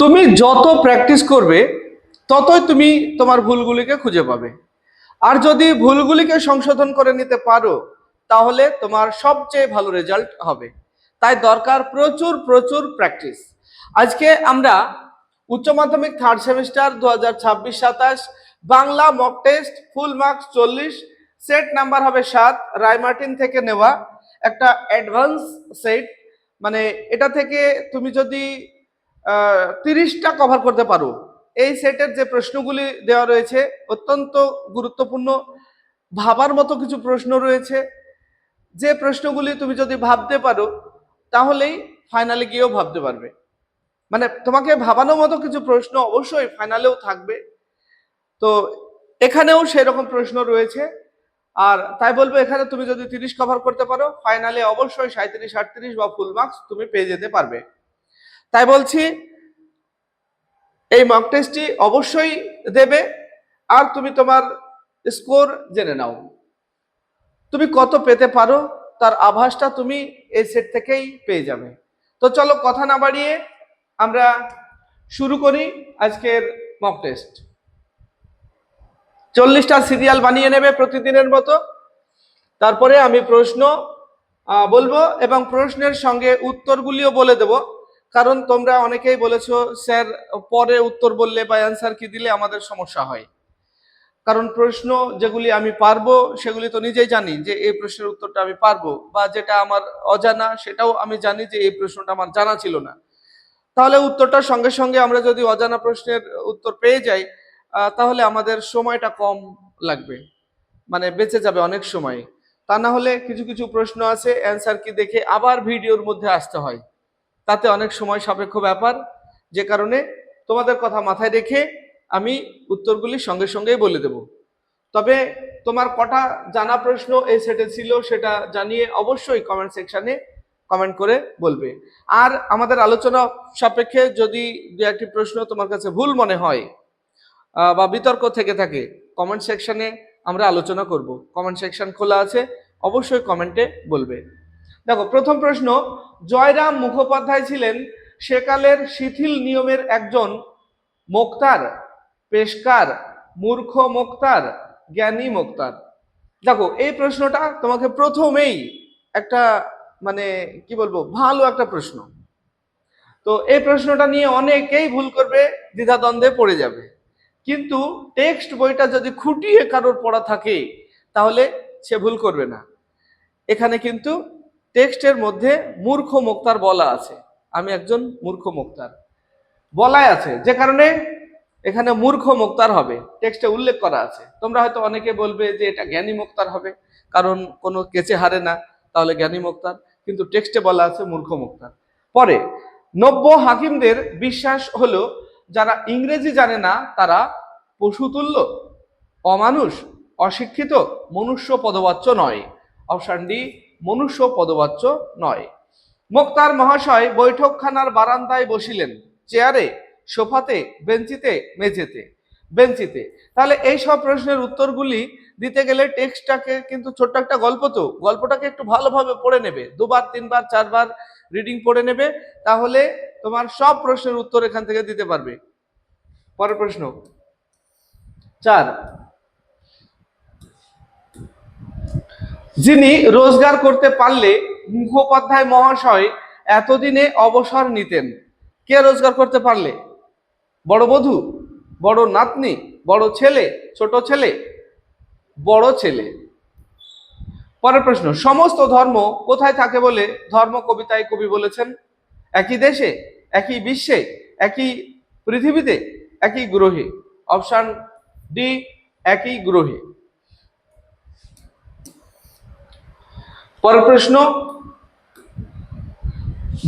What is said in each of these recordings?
তুমি যত প্র্যাকটিস করবে ততই তুমি তোমার ভুলগুলিকে খুঁজে পাবে। আর যদি ভুলগুলিকে সংশোধন করে নিতে পারো তাহলে তোমার সবচেয়ে ভালো রেজাল্ট হবে। তাই দরকার প্রচুর প্রচুর প্র্যাকটিস। আজকে আমরা উচ্চ মাধ্যমিক third semester 2026-27 Bangla mock test full marks 40, set number হবে 7, রায়মার্টিন থেকে নেওয়া একটা অ্যাডভান্স সেট। মানে এটা থেকে তুমি যদি 30টা কভার করতে পারো, এই সেটের যে প্রশ্নগুলি দেওয়া রয়েছে অত্যন্ত গুরুত্বপূর্ণ, ভাবার মতো কিছু প্রশ্ন রয়েছে। যে প্রশ্নগুলি তুমি যদি ভাবতে পারো তাহলেই ফাইনালে গিয়েও ভাবতে পারবে। মানে তোমাকে ভাবানোর মতো কিছু প্রশ্ন অবশ্যই ফাইনালেও থাকবে। তো এখানেও সেরকম প্রশ্ন রয়েছে। আর তাই বলবো, এখানে তুমি যদি 30 কভার করতে পারো ফাইনালে অবশ্যই 37-38 বা ফুল মার্কস তুমি পেয়ে যেতে পারবে। তাই বলছি এই মক টেস্টটি অবশ্যই দেবে। আর তুমি তোমার স্কোর জেনে নাও, তুমি কত পেতে পারো তার আভাসটা তুমি এই সেট থেকেই পেয়ে যাবে। তো চলো কথা না বাড়িয়ে আমরা শুরু করি আজকের মক টেস্ট। 40টা সিরিয়াল বানিয়ে নেবে প্রতিদিনের মতো। তারপরে আমি প্রশ্ন বলবো এবং প্রশ্নের সঙ্গে উত্তরগুলিও বলে দেব। কারণ তোমরা অনেকেই বলেছো স্যার পরে উত্তর বললে বা অ্যান্সার কি দিলে আমাদের সমস্যা হয়। কারণ প্রশ্ন যেগুলি আমি পারবো সেগুলি তো নিজেই জানি যে এই প্রশ্নের উত্তরটা আমি পারবো, বা যেটা আমার অজানা সেটাও আমি জানি যে এই প্রশ্নটা আমার জানা ছিল না। তাহলে উত্তরটার সঙ্গে সঙ্গে আমরা যদি অজানা প্রশ্নের উত্তর পেয়ে যাই তাহলে আমাদের সময়টা কম লাগবে, মানে বেঁচে যাবে অনেক সময়। তা না হলে কিছু কিছু প্রশ্ন আছে অ্যান্সার কি দেখে আবার ভিডিওর মধ্যে আসতে হয়, তাতে অনেক সময় সাপেক্ষ ব্যাপার। যে কারণে তোমাদের কথা মাথায় রেখে আমি উত্তরগুলি সঙ্গে সঙ্গেই বলে দেব। তবে তোমার কটা জানা প্রশ্ন এই সেটে ছিল সেটা জানিয়ে অবশ্যই কমেন্ট সেকশনে কমেন্ট করে বলবে। আর আমাদের আলোচনা সাপেক্ষে যদি দু একটি প্রশ্ন তোমার কাছে ভুল মনে হয় বা বিতর্ক থেকে থাকে, কমেন্ট সেকশনে আমরা আলোচনা করব। কমেন্ট সেকশন খোলা আছে, অবশ্যই কমেন্টে বলবে। দেখো প্রথম প্রশ্ন, জয়রাম মুখোপাধ্যায় ছিলেন সেকালের শিথিল নিয়মের একজন মোক্তার, পেশকার, মূর্খ মোক্তার, জ্ঞানী মোক্তার। দেখো এই প্রশ্নটা তোমাকে প্রথমেই একটা মানে কি বলবো ভালো একটা প্রশ্ন। তো এই প্রশ্নটা নিয়ে অনেকেই ভুল করবে, দ্বিধাদ্বন্দ্বে পড়ে যাবে। কিন্তু টেক্সট বইটা যদি খুঁটিয়ে কারোর পড়া থাকে তাহলে সে ভুল করবে না। এখানে কিন্তু টেক্সটের মধ্যে মূর্খ মোক্তার বলা আছে, আমি একজন মূর্খ মোক্তার বলাই আছে, যে কারণে এখানে মূর্খ মোক্তার হবে, টেক্সটে উল্লেখ করা আছে। তোমরা হয়তো অনেকে বলবে যে এটা জ্ঞানী মোক্তার হবে, কারণ কোনো কেচে হারে না, তাহলে জ্ঞানী মোক্তার, কিন্তু টেক্সটে বলা আছে মূর্খ মোক্তার। পরে নব্য হাকিমদের বিশ্বাস হলো যারা ইংরেজি জানে না তারা পশুতুল্য, অমানুষ, অশিক্ষিত, মনুষ্য পদবাচ্য নয়। অপশন ডি, মনুষ্য পদবাচ্য নয়। মোক্তার মহাশয় বৈঠকখানার বারান্দায় বসিলেন, চেয়ারে, সোফাতে, বেঞ্চিতে, মেঝেতে। বেঞ্চিতে। তাহলে এই সব প্রশ্নের উত্তরগুলি দিতে গেলে টেক্সটটাকে কিন্তু ছোট্ট একটা গল্প, তো গল্পটাকে একটু ভালোভাবে পড়ে নেবে, 2বার 3বার 4বার রিডিং পড়ে নেবে, তাহলে তোমার সব প্রশ্নের উত্তর এখান থেকে দিতে পারবে। পরের প্রশ্ন 4, যিনি রোজগার করতে পারলে মুখোপাধ্যায় মহাশয় এতদিনে অবসর নিতেন। কে রোজগার করতে পারলে? বড় বধূ, বড় নাতনি, বড় ছেলে, ছোট ছেলে, বড় ছেলে। পরের প্রশ্ন, সমস্ত ধর্ম কোথায় থাকে বলে ধর্ম কবিতায় কবি বলেছেন? একই দেশে, একই বিশ্বে, একই পৃথিবীতে, একই গ্রহে। অপশন ডি, একই গ্রহে। পরের প্রশ্ন,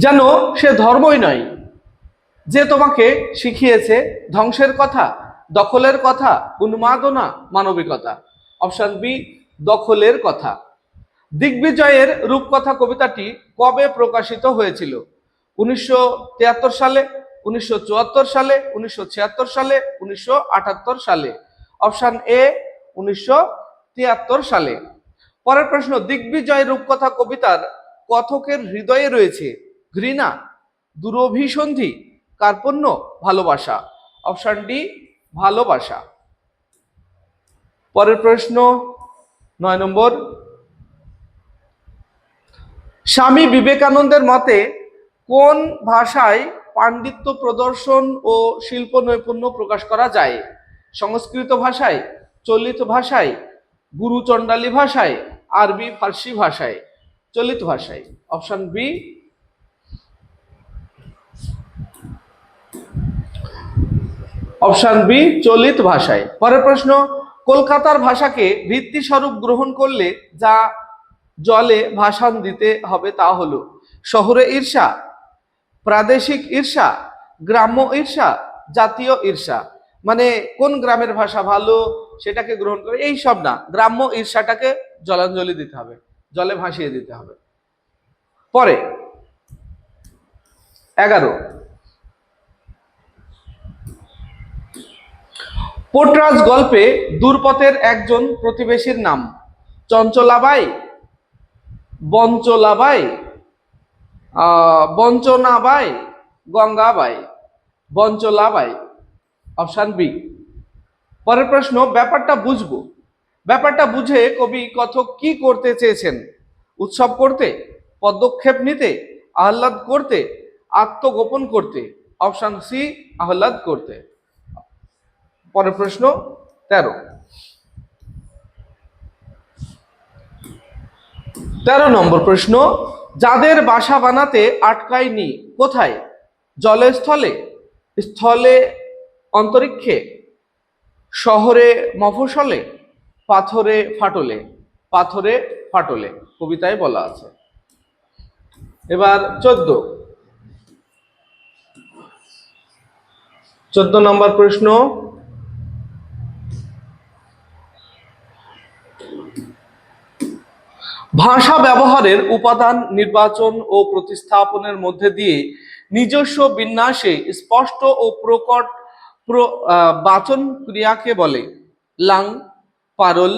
যেন সে ধর্মই নয় যে তোমাকে শিখিয়েছে ধ্বংসের কথা, দখলের কথা, উন্মাদনা, মানবিকতা। অপশন বি, দখলের কথা। দিগ্বিজয়ের রূপকথা কবিতাটি কবে প্রকাশিত হয়েছিল? 1973 সালে, 1974 সালে, 1976 সালে, 1978 সালে। অপশন এ, 1973 সালে। পরের প্রশ্ন, দিগ্বিজয় রূপকথা কবিতার কথকের হৃদয়ে রয়েছে ঘৃণা, দুরভিসন্ধি, কার্পণ্য, ভালোবাসা। অপশন ডি ভালোবাসা। পরের প্রশ্ন 9 নম্বর, স্বামী বিবেকানন্দের মতে কোন ভাষায় পাণ্ডিত্য প্রদর্শন ও শিল্প নৈপুণ্য প্রকাশ করা যায়? সংস্কৃত ভাষায়, চলিত ভাষায়, গুরুচণ্ডালী ভাষায়, আরবি ফার্সি ভাষায়? চলিত ভাষায়। অপশন বি অপশন বি চলিত ভাষায়। পরের প্রশ্ন, কলকাতার ভাষাকে ভিত্তি স্বরূপ গ্রহণ করলে যা জলে ভাষণ দিতে হবে তা হলো শহুরে ঈর্ষা, প্রাদেশিক ঈর্ষা, গ্রাম্য ঈর্ষা, জাতীয় ঈর্ষা। মানে কোন গ্রামের ভাষা ভালো সেটাকে গ্রহণ করে এই সব না, গ্রাম্য ঈর্ষাটাকে জলাঞ্জলি দিতে হবে, জলে ভাসিয়ে দিতে হবে। পরে 11, পোর্টরাজ গল্পে দুর্পথের একজন প্রতিবেশীর নাম চঞ্চলাবাই, বঞ্চলাবাই, বঞ্চনাবাই, গঙ্গাবাই? বঞ্চলাবাই। Option B. পরের প্রশ্ন, ব্যাপারটা বুঝবো, ব্যাপারটা বুঝে কবি কথক কি করতে চেয়েছেন? উৎসব করতে, পদক্ষেপ নিতে, আহ্লাদ করতে, আত্মগোপন করতে? অপশন সি আহ্লাদ করতে। পরের প্রশ্ন 13 নম্বর প্রশ্ন, যাদের বাসা বানাতে আটকায়নি কোথায়? জলে স্থলে, স্থলে অন্তরিক্ষে, শহরে মফস্বলে, পাথরে ফাটলে? পাথরে ফাটলে কবিতায় বলা আছে। এবার 14 নম্বর প্রশ্ন, ভাষা ব্যবহারের উপাদান নির্বাচন ও প্রতিস্থাপনের মধ্যে দিয়ে নিজস্ব বিন্যাসে স্পষ্ট ও প্রকট বাচন ক্রিয়াকে বলে লাং, পারল,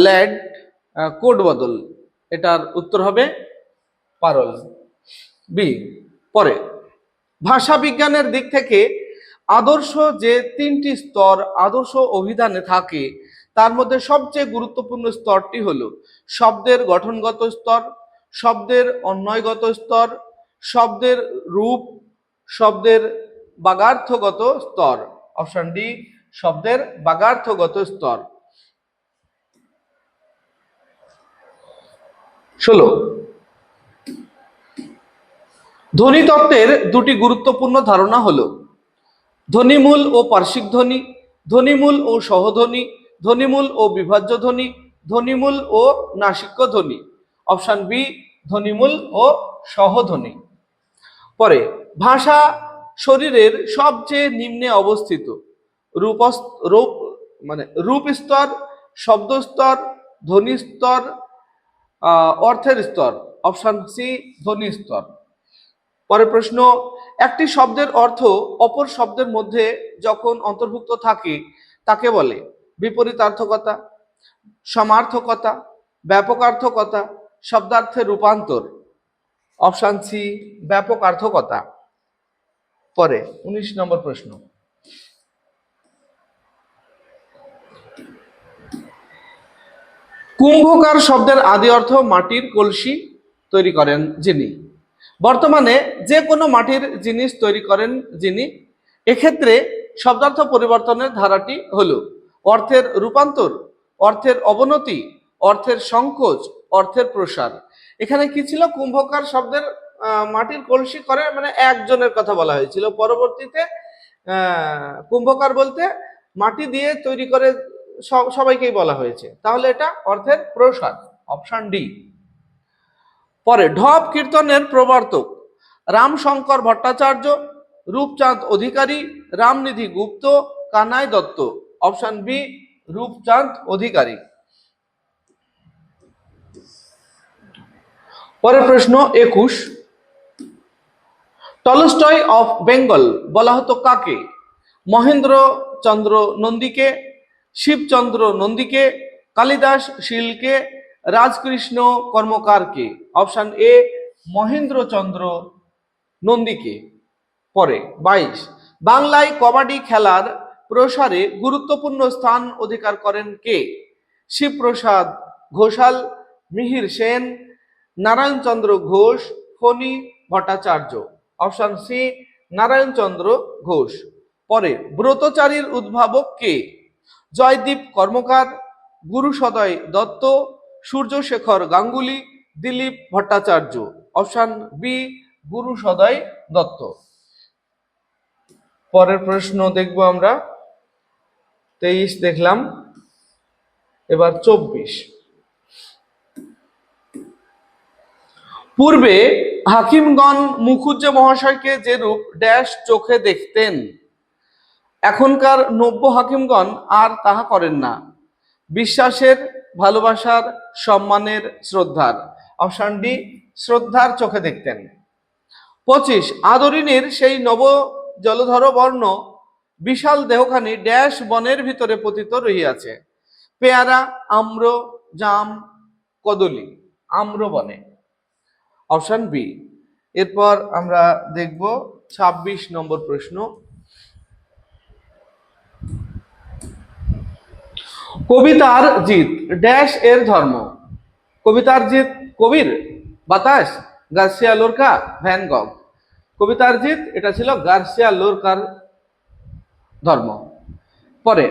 ল্যাড, কোড বদল? এটার উত্তর হবে পারল, বি। পরে, ভাষা বিজ্ঞানের দিক থেকে আদর্শ যে 3টি স্তর আদর্শ অভিধানে থাকে তার মধ্যে সবচেয়ে গুরুত্বপূর্ণ স্তরটি হলো শব্দের গঠনগত স্তর, শব্দের অন্বয়গত স্তর, শব্দের রূপ, শব্দের বাগার্থগত স্তর। অপশন ডি শব্দের বাগার্থগত স্তর। 16, ধ্বনিতত্ত্বের 2টি গুরুত্বপূর্ণ ধারণা হলো ধ্বনিমূল ও পার্শ্বিক ধ্বনি, ধ্বনিমূল ও সহধ্বনি, ধ্বনিমূল ও বিভাজ্য ধ্বনি, ধ্বনিমূল ও নাসিক্য ধ্বনি? অপশন বি ধ্বনিমূল ও সহধ্বনি। পরে, ভাষা শরীরের সবচেয়ে নিম্নে অবস্থিত রূপ স্তর, শব্দ স্তর, ধ্বনি স্তর, অর্থের স্তর? অপশন সি ধ্বনি স্তর। পরের প্রশ্ন, একটি শব্দের অর্থ অপর শব্দের মধ্যে যখন অন্তর্ভুক্ত থাকে তাকে বলে বিপরীতার্থকতা, সমার্থকতা, ব্যাপকার্থকতা, শব্দার্থের রূপান্তর? অপশন সি ব্যাপকার্থকতা। পরে 19 নম্বর প্রশ্ন, কুম্ভকার শব্দের আদি অর্থ মাটির কলসি তৈরি করেন যিনি। বর্তমানে যে কোনো মাটির জিনিস তৈরি করেন যিনি। এক্ষেত্রে শব্দার্থ পরিবর্তনের ধারাটি হলো অর্থের রূপান্তর, অর্থের অবনতি, অর্থের সংকোচ, অর্থের প্রসার। এখানে কি ছিল? কুম্ভকার শব্দের মাটির কলসি করে মানে একজনের কথা বলা হয়েছিল, পরবর্তীতে কুম্ভকার বলতে মাটি দিয়ে তৈরি করে সবাইকেই বলা হয়েছে, তাহলে এটা অর্থের প্রসার। Option D. পরে, ঢপ কীর্তনের প্রবর্তক রামশঙ্কর ভট্টাচার্য, রূপচাঁদ অধিকারী, রামনিধি গুপ্ত, কানাই দত্ত? Option B Rupchand Adhikari. পরের প্রশ্ন 21, টলস্টয় অফ বেঙ্গল বলা হতো কাকে? মহেন্দ্র চন্দ্র নন্দীকে, শিবচন্দ্র নন্দীকে, কালিদাস শীলকে, রাজকৃষ্ণ কর্মকারকে? অপশন এ মহেন্দ্রচন্দ্র নন্দীকে। পরে 22, বাংলায় কবাডি খেলার প্রসারে গুরুত্বপূর্ণ স্থান অধিকার করেন কে? শিবপ্রসাদ ঘোষাল, মিহির সেন, নারায়ণচন্দ্র ঘোষ, ফণী ভট্টাচার্য। Option C Narayanchandra Ghosh. পরে ব্রতচারীর উদ্ভাবক কে? জয়দীপ কর্মকার, গুরুসদয় দত্ত, সূর্যশেখর গাঙ্গুলি, দিলীপ ভট্টাচার্য। Option B Gurusaday Dutta. পরের প্রশ্ন দেখব আমরা। 23 দেখলাম, এবার 24। পূর্বে হাকিমগণ মুখুজ্জে মহাশয়কে যেরূপ ড্যাশ চোখে দেখতেন, এখনকার নব্য হাকিমগণ আর তাহা করেন না। বিশ্বাসের, ভালোবাসার, সম্মানের, শ্রদ্ধার। অপশন ডি শ্রদ্ধার চোখে দেখতেন। 25, আদরিনীর সেই নব জলধর বর্ণ বিশাল দেহখানি ড্যাশ বনের ভিতরে পতিত রহিয়াছে। পেয়ারা, আম্র, জাম, কদলী। আম্র বনে। Option B. এরপর আমরা দেখব 26 নম্বর প্রশ্ন। কবিতার জিত ড্যাশ এর ধর্ম। কবিতার জিত কবির, বাতাস, গার্সিয়া লোরকা, ভ্যান গগ। কবিতার জিত এটা ছিল গার্সিয়া লোরকার ধর্ম। পরে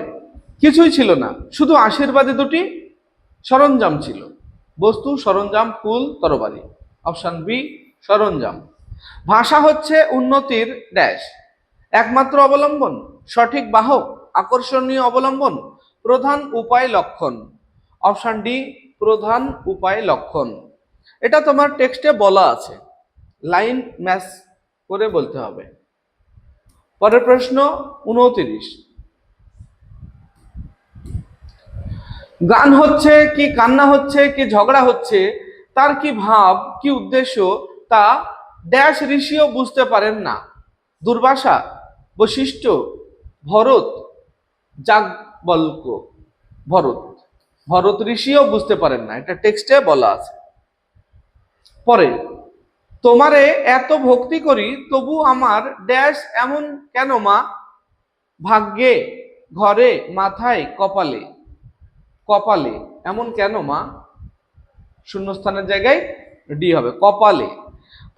কিছুই ছিল না, শুধু আশীর্বাদী দুটি সরঞ্জাম ছিল। বস্তু, সরঞ্জাম, কুল, তরবারি। অপশন বি সরঞ্জাম। ভাষা হচ্ছে উন্নতির ড্যাশ একমাত্র অবলম্বন, সঠিক বাহক, আকর্ষণীয় অবলম্বন, প্রধান উপায়, লক্ষণ। অপশন ডি প্রধান উপায়, লক্ষণ। এটা তোমার টেক্সটে বলা আছে, লাইন ম্যাচ করে বলতে হবে। পরের প্রশ্ন 29, গান হচ্ছে কি কান্না হচ্ছে কি ঝগড়া হচ্ছে, তার কি ভাব কি উদ্দেশ্য তা ড্যাশ ঋষিও বুঝতে পারেন না। দুর্বাসা, বশিষ্ঠ, ভরত, যাজ্ঞবল্ক্য। ভরত, ভরত ঋষিও বুঝতে পারেন না, এটা টেক্সটে বলা আছে। পরে তোমারে এত ভক্তি করি তবু আমার ড্যাশ এমন কেন মা, ভাগ্যে, ঘরে, মাথায়, কপালে। কপালে এমন কেন মা, শূন্যস্থানের জায়গায় ডি হবে, কপালে।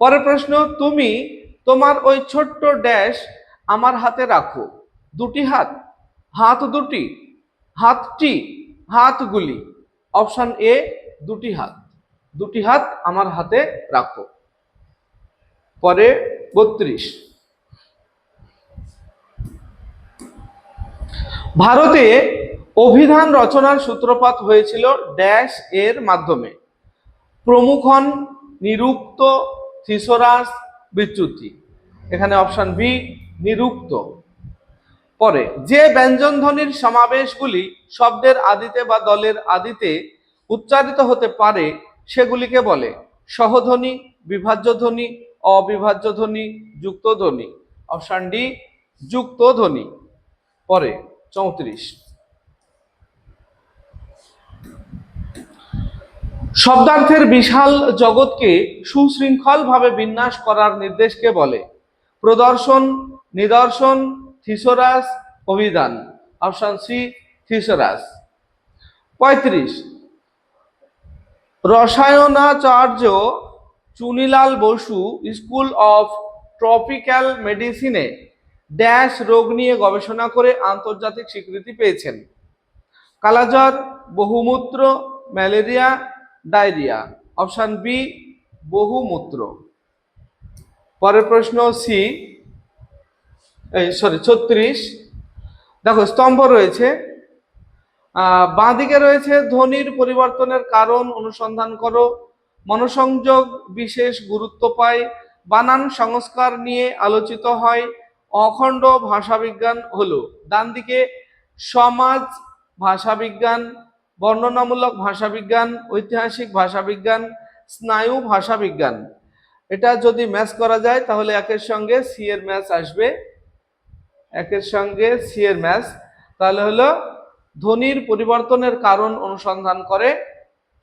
পরের প্রশ্ন, তুমি তোমার ওই ছোট্ট ড্যাশ আমার হাতে রাখো। দুটি হাত, হাত দুটি, হাতটি, হাতগুলি। অপশন এ দুটি হাত, দুটি হাত আমার হাতে রাখো। পরে 32, ভারতে অভিধান রচনার সূত্রপাত হয়েছিল ড্যাশ এর মাধ্যমে। প্রমুখন, নিরুক্ত, থিসরাস, বিচ্যুতি। এখানে অপশন বি নিরুক্ত। পরে যে ব্যঞ্জন ধ্বনির সমাবেশগুলি শব্দের আদিতে বা দলের আদিতে উচ্চারিত হতে পারে সেগুলিকে বলে সহধ্বনি, বিভাজ্য ধ্বনি, অবিভাজ্য ধ্বনি, যুক্ত ধ্বনি। অপশন ডি যুক্ত ধ্বনি। পরে 34, শব্দার্থের বিশাল জগৎকে সুশৃঙ্খল ভাবে বিন্যাস করার নির্দেশকে বলে প্রদর্শন, নিদর্শন, থিসরাস, অভিধান। Option C thesaurus. 35, রসায়নাচার্য Chunilal Basu school of tropical মেডিসিনে ড্যাশ রোগ নিয়ে গবেষণা করে আন্তর্জাতিক স্বীকৃতি পেয়েছেন। কালাজ্বর, বহুমূত্র, ম্যালেরিয়া, ডায়রিয়া। অপশন বি বহুমূত্র। পরের প্রশ্ন সি 36, দেখো স্তম্ভ রয়েছে, বাঁদিকে রয়েছে ধ্বনির পরিবর্তনের কারণ অনুসন্ধান করো, মনোসংযোগ বিশেষ গুরুত্ব পায়, বানান সংস্কার নিয়ে আলোচিত হয়, অখণ্ড ভাষাবিজ্ঞান হলো। ডান দিকে সমাজ ভাষাবিজ্ঞান, বর্ণনামূলক ভাষাবিজ্ঞান, ঐতিহাসিক ভাষাবিজ্ঞান, স্নায়ু ভাষাবিজ্ঞান। এটা যদি ম্যাচ করা যায় তাহলে একের সঙ্গে সি এর ম্যাচ আসবে, একের সঙ্গে সি এর ম্যাচ। তাহলে হলো ধ্বনির পরিবর্তনের কারণ অনুসন্ধান করে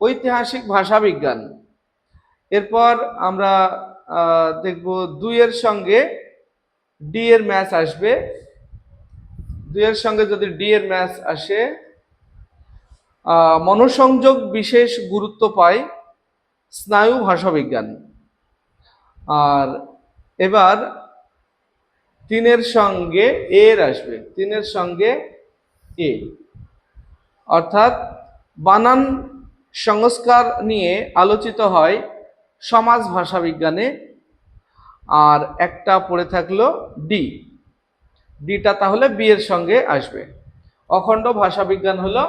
ঐতিহাসিক ভাষাবিজ্ঞান। এরপর আমরা দেখব 2 এর সঙ্গে ডি এর ম্যাচ আসবে, 2 এর সঙ্গে যদি ডি এর ম্যাচ আসে, মনোসংযোগ বিশেষ গুরুত্ব পায় স্নায়ু ভাষাবিজ্ঞান। আর এবার 3 এর সঙ্গে এর আসবে, 3 এর সঙ্গে এ, অর্থাৎ বানান সংস্কার নিয়ে আলোচিত হয় সমাজ ভাষাবিজ্ঞানে। আর একটা পড়ে থাকলো ডি, ডিটা তাহলে বি এর সঙ্গে আসবে। অখণ্ড ভাষাবিজ্ঞান হলো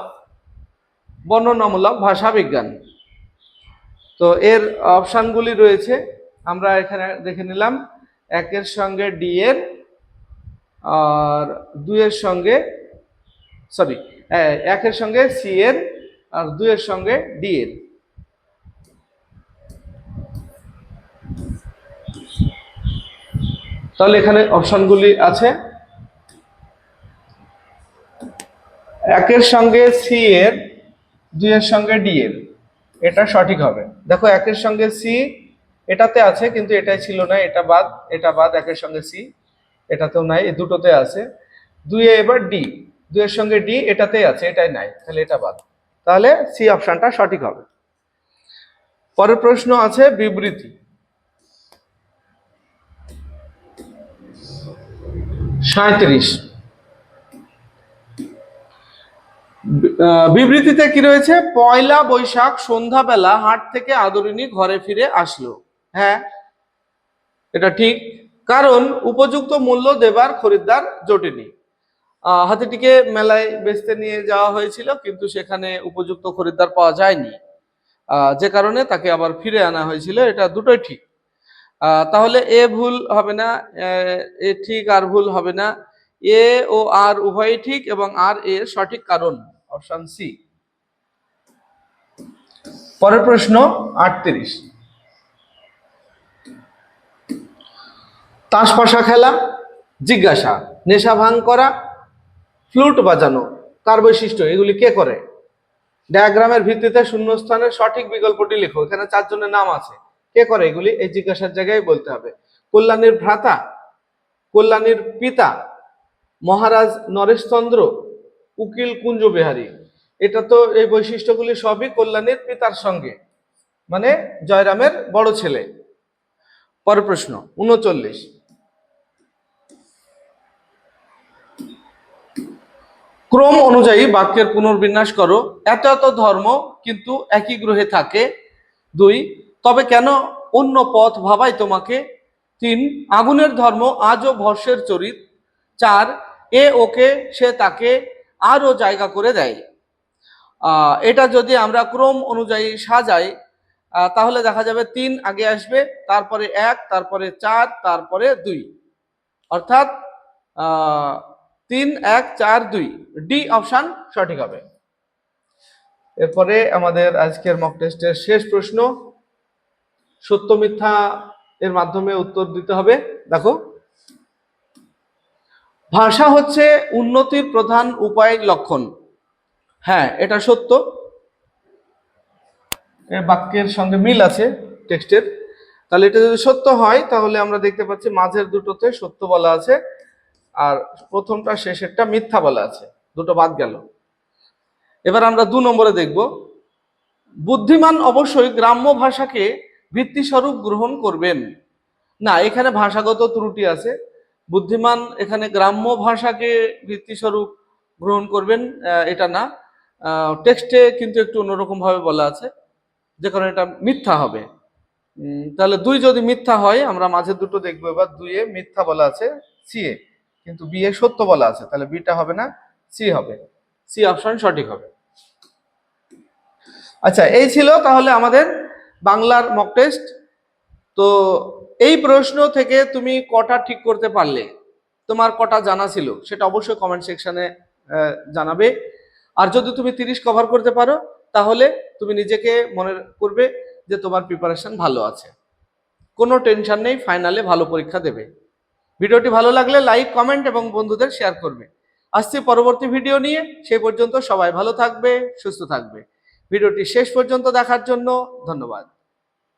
বর্ণনামূলক ভাষাবিজ্ঞান। তো এর অপশানগুলি রয়েছে, আমরা এখানে দেখে নিলাম। 1 এর সঙ্গে ডি এর, আর 2 এর সঙ্গে 1 এর সঙ্গে সি এর, আর 2 এর সঙ্গে ডি এর। তাহলে এখানে অপশনগুলি আছে। 1 এর সঙ্গে সি এর, 2 এর সঙ্গে ডি এর, এটা সঠিক হবে। দেখো 1 এর সঙ্গে সি এটাতে আছে, কিন্তু এটাই ছিল না, এটা বাদ, এটা বাদ। 1 এর সঙ্গে সি এটাতেও নাই, এই দুটোতে আছে। 2 এ এবার ডি, 2 এর সঙ্গে ডি এটাতেই আছে, এটাই নাই, তাহলে এটা বাদ। তাহলে সি অপশনটা সঠিক হবে। পরের প্রশ্ন আছে বিবৃতি। 37 বিবৃতিতে কি রয়েছে? পয়লা বৈশাখ সন্ধ্যাবেলা হাট থেকে আদরিনী ঘরে ফিরে আসলো। হ্যাঁ, এটা ঠিক, কারণ উপযুক্ত মূল্য দেবার খরিদ্দার জোটেনি। হাতিটিকে মেলায় বেচতে নিয়ে যাওয়া হয়েছিল, কিন্তু সেখানে উপযুক্ত খরিদ্দার পাওয়া যায়নি, যে কারণে তাকে আবার ফিরে আনা হয়েছিল। এটা দুটোই ঠিক। তাহলে এ ভুল হবে না, এ ঠিক আর ভুল হবে না। এ ও আর উভয়ই ঠিক, এবং আর এর সঠিক কারণ অপশন সি। পরের প্রশ্ন 38। তাস পাশা খেলা, জিজ্ঞাসা, নেশা ভাঙ করা, ফ্লুট বাজানো কার বৈশিষ্ট্য? এগুলি কে করে? ডায়াগ্রামের ভিত্তিতে শূন্যস্থানের সঠিক বিকল্পটি লেখো। এখানে 4 জনের নাম আছে, কে করে এগুলি? এই জিজ্ঞাসার জায়গায় বলতে হবে। কল্যাণীর ভ্রাতা, কল্যাণীর পিতা, মহারাজ নরেশচন্দ্র, উকিল কুঞ্জ বিহারী। এটা তো এই বৈশিষ্ট্যগুলি সবই কল্যাণীর পিতার সঙ্গে, মানে জয়রামের বড় ছেলে। পরের প্রশ্ন 39। ক্রম অনুযায়ী বাক্যের পুনর্বিন্যাস করো। এত এত ধর্ম কিন্তু একই গ্রহে থাকে। 2, তবে কেন অন্য পথ ভাবাই তোমাকে? 3, আগুনের ধর্ম আজও ভস্যের চরিত। 4, এ ওকে সে তাকে আরও জায়গা করে দেয়। এটা যদি আমরা ক্রম অনুযায়ী সাজাই, তাহলে দেখা যাবে 3 আগে আসবে, তারপরে 1, তারপরে 4, তারপরে 2, অর্থাৎ 3, 1, 4, 2, ডি অপশন সঠিক হবে। এরপরে আমাদের আজকের মক টেস্টের শেষ প্রশ্ন, সত্য মিথ্যা এর মাধ্যমে উত্তর দিতে হবে। দেখো, ভাষা হচ্ছে উন্নতির প্রধান উপায় লক্ষণ। হ্যাঁ, এটা সত্য, বাক্যের সঙ্গে মিল আছে টেক্সটের। তাহলে এটা যদি সত্য হয়, তাহলে আমরা দেখতে পাচ্ছি মাঝের দুটোতে সত্য বলা আছে, আর প্রথমটা শেষেরটা মিথ্যা বলা আছে, দুটো বাদ গেল। এবার আমরা 2 নম্বরে দেখব, বুদ্ধিমান অবশ্যই গ্রাম্য ভাষাকে ভিত্তিস্বরূপ গ্রহণ করবেন। না, এখানে ভাষাগত ত্রুটি আছে। বুদ্ধিমান এখানে গ্রাম্য ভাষাকে ভিত্তিস্বরূপ গ্রহণ করবেন এটা না, টেক্সটে কিন্তু একটু অন্যরকম ভাবে বলা আছে, যে কারণে এটা মিথ্যা হবে। তাহলে 2 যদি মিথ্যা হয়, আমরা মাঝে দুটো দেখবো। এবার 2 এ মিথ্যা বলা আছে সি এ, কিন্তু বি এ সত্য বলা আছে, তাহলে বিটা হবে না, সি হবে। সি অপশন সঠিক হবে। আচ্ছা, এই ছিল তাহলে আমাদের বাংলার মক টেস্ট। তো এই প্রশ্ন থেকে তুমি কটা ঠিক করতে পারলে, তোমার কটা জানা ছিল, সেটা অবশ্যই কমেন্ট সেকশনে জানাবে। আর যদি তুমি 30 কভার করতে পারো, তাহলে তুমি নিজেকে মনে করবে যে তোমার প্রিপারেশন ভালো আছে, কোনো টেনশন নেই, ফাইনালে ভালো পরীক্ষা দেবে। ভিডিওটি ভালো লাগলে লাইক, কমেন্ট এবং বন্ধুদের শেয়ার করবে। আসছি পরবর্তী ভিডিও নিয়ে, সেই পর্যন্ত সবাই ভালো থাকবে, সুস্থ থাকবে। ভিডিওটি শেষ পর্যন্ত দেখার জন্য ধন্যবাদ।